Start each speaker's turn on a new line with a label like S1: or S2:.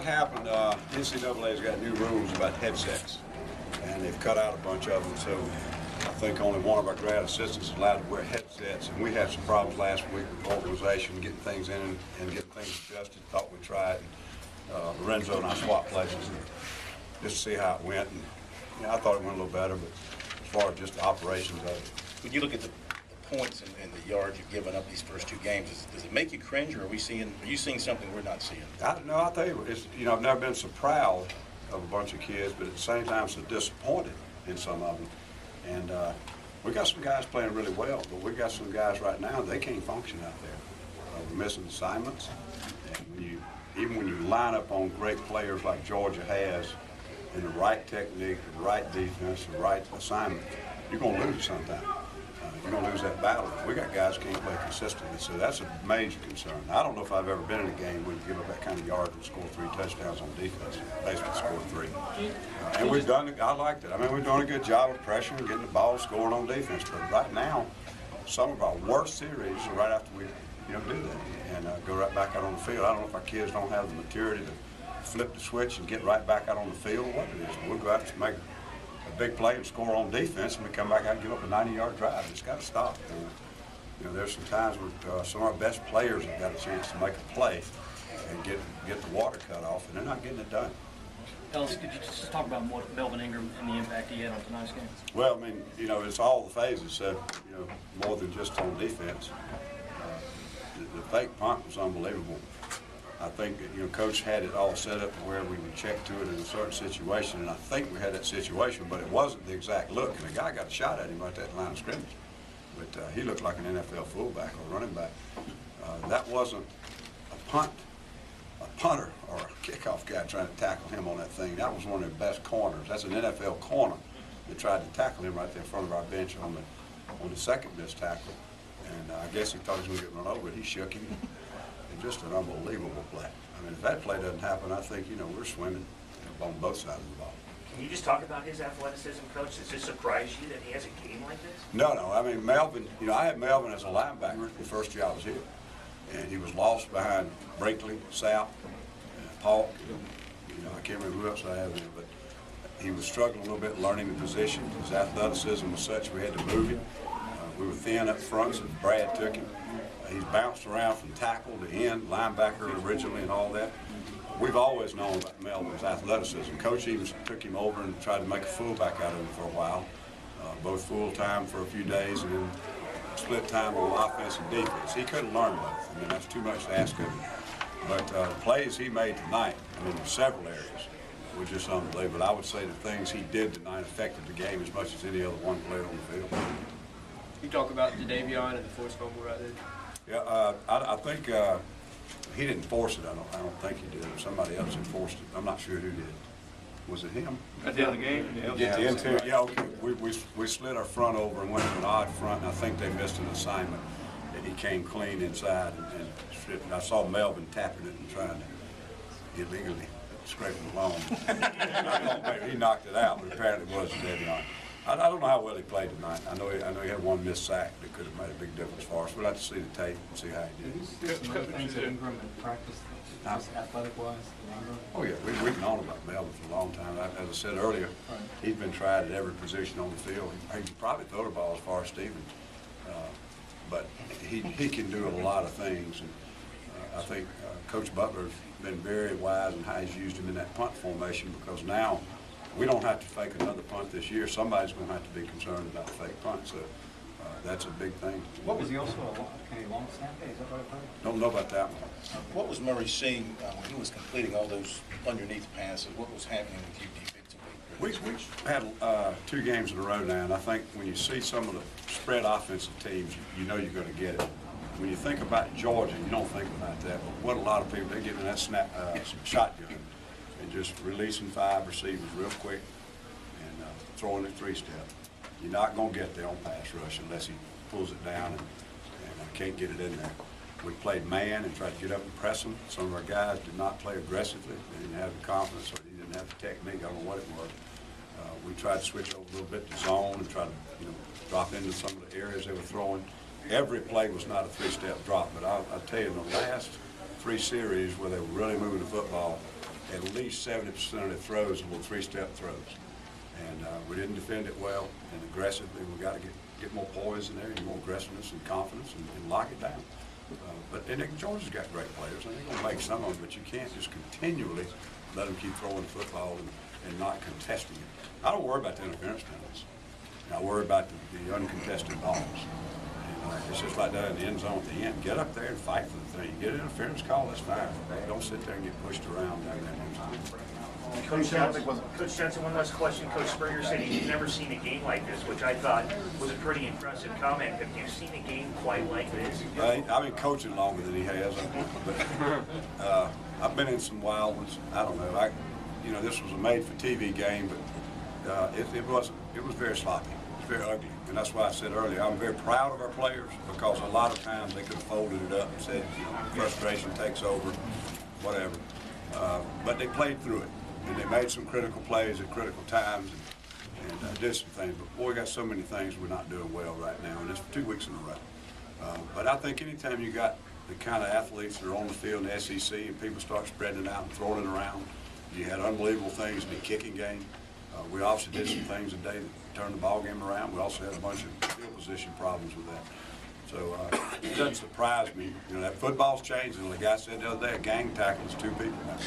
S1: What happened, NCAA's got new rules about headsets, and they've cut out a bunch of them, so I think only one of our grad assistants is allowed to wear headsets, and we had some problems last week with organization, getting things in and getting things adjusted. Thought we'd try it, and Lorenzo and I swapped places and just to see how it went, and I thought it went a little better, but as far as just the operations of it.
S2: When you look at the points and the yards you've given up these first two games, does it make you cringe, or are you seeing something we're not seeing?
S1: I'll tell you, I've never been so proud of a bunch of kids, but at the same time so disappointed in some of them. And we got some guys playing really well, but we got some guys right now, they can't function out there. We're missing assignments. And even when you line up on great players like Georgia has, in the right technique, the right defense, the right assignment, you're going to lose sometime. You're going to lose that battle. We got guys who can't play consistently, so that's a major concern. I don't know if I've ever been in a game where you give up that kind of yard and score 3 touchdowns on defense. Basically scored 3. And we've done it. I liked it. I mean, we're doing a good job of pressuring, getting the ball, scoring on defense. But right now, some of our worst series are right after we do that and go right back out on the field. I don't know if our kids don't have the maturity to flip the switch and get right back out on the field or what it is. We'll go out and make a big play and score on defense, and we come back out and give up a 90-yard drive. It's got to stop. There's some times where some of our best players have got a chance to make a play and get the water cut off, and they're not getting it done.
S3: Ellis, could you just talk about Melvin Ingram and the impact he had on tonight's game?
S1: Well, I mean, it's all the phases, so, more than just on defense. The fake punt was unbelievable. I think that, Coach had it all set up to where we would check to it in a certain situation, and I think we had that situation, but it wasn't the exact look, and the guy got a shot at him right at the line of scrimmage. But he looked like an NFL fullback or running back. That wasn't a punter or a kickoff guy trying to tackle him on that thing. That was one of their best corners. That's an NFL corner that tried to tackle him right there in front of our bench on the second missed tackle. And I guess he thought he was going to get run over, but he shook him. And just an unbelievable play. I mean, if that play doesn't happen, I think, we're swimming on both sides of the ball.
S4: Can you just talk about his athleticism, Coach? Does it surprise you that he has a game like this?
S1: No. I mean, Melvin, I had Melvin as a linebacker the first year I was here. And he was lost behind Brinkley, Sapp, Paul. I can't remember who else I had there, but he was struggling a little bit learning the position. His athleticism was such we had to move him. We were thin up front, so Brad took him. He's bounced around from tackle to end, linebacker originally and all that. We've always known about Melvin's athleticism. Coach even took him over and tried to make a fullback out of him for a while, both full-time for a few days and then split time on offense and defense. He couldn't learn both. I mean, that's too much to ask of him. But the plays he made tonight, in several areas, were just unbelievable. I would say the things he did tonight affected the game as much as any other one player on the field.
S5: You talk about Davion and the forced fumble right there.
S1: Yeah, I think he didn't force it. I don't think he did. Somebody else had forced it. I'm not sure who did. Was it him?
S5: At the end of the game?
S1: Yeah, the interior. Yeah, okay. We slid our front over and went to an odd front, and I think they missed an assignment. And he came clean inside and stripped it. I saw Melvin tapping it and trying to illegally scrape it along. I thought maybe he knocked it out, but apparently it wasn't Davion. I don't know how well he played tonight. I know he had one missed sack that could have made a big difference for us. We'll have to see the tape and see how he did.
S6: Did you see some other things that Ingram had practiced, just athletic-wise?
S1: Oh, yeah. We've known about Melvin for a long time. As I said earlier, he's been tried at every position on the field. He could probably throw the ball as far as Stevens. But he can do a lot of things. And I think Coach Butler's been very wise in how he's used him in that punt formation, because now we don't have to fake another punt this year. Somebody's going to have to be concerned about fake punt. So that's a big thing.
S6: What was he also a long snapper? Is that what I heard?
S1: Don't know about that one.
S2: What was Murray seeing when he was completing all those underneath passes? What was happening with you defensively?
S1: We've had 2 games in a row now, and I think when you see some of the spread offensive teams, you know you're going to get it. When you think about Georgia, you don't think about that. But what a lot of people, they get in that shotgun and just releasing 5 receivers real quick and throwing it 3-step. You're not going to get there on pass rush unless he pulls it down and can't get it in there. We played man and tried to get up and press them. Some of our guys did not play aggressively. They didn't have the confidence, or they didn't have the technique. I don't know what it was. We tried to switch over a little bit to zone and try to drop into some of the areas they were throwing. Every play was not a 3-step drop, but I'll tell you, in the last 3 series where they were really moving the football at least 70% of their throws were three-step throws. And we didn't defend it well and aggressively. We got to get more poise in there and more aggressiveness and confidence and lock it down. And Georgia's got great players, and they're going to make some of them, but you can't just continually let them keep throwing the football and not contesting it. I don't worry about the interference penalties. I worry about the uncontested balls. And, it's just like that in the end zone at the end. Get up there and fight for the thing. Get an interference call, that's fine. Don't sit there and get pushed around down that end zone.
S4: Coach Johnson, one last question. Coach Springer said he's never seen a game like this, which I thought was a pretty impressive comment. Have you seen a game quite like this?
S1: I've been coaching longer than he has, but I've been in some wild ones. I don't know. This was a made-for-TV game, but it was very sloppy. It was very ugly, and that's why I said earlier I'm very proud of our players because a lot of times they could have folded it up and said, frustration takes over, whatever. But they played through it. And they made some critical plays at critical times and did some things. But boy, we got so many things we're not doing well right now, and it's 2 weeks in a row. But I think anytime you got the kind of athletes that are on the field in the SEC and people start spreading it out and throwing it around, you had unbelievable things in the kicking game. We also did some things today that turned the ball game around. We also had a bunch of field position problems with that. So it doesn't surprise me. That football's changed, and the guy said the other day, a gang tackle is 2 people now.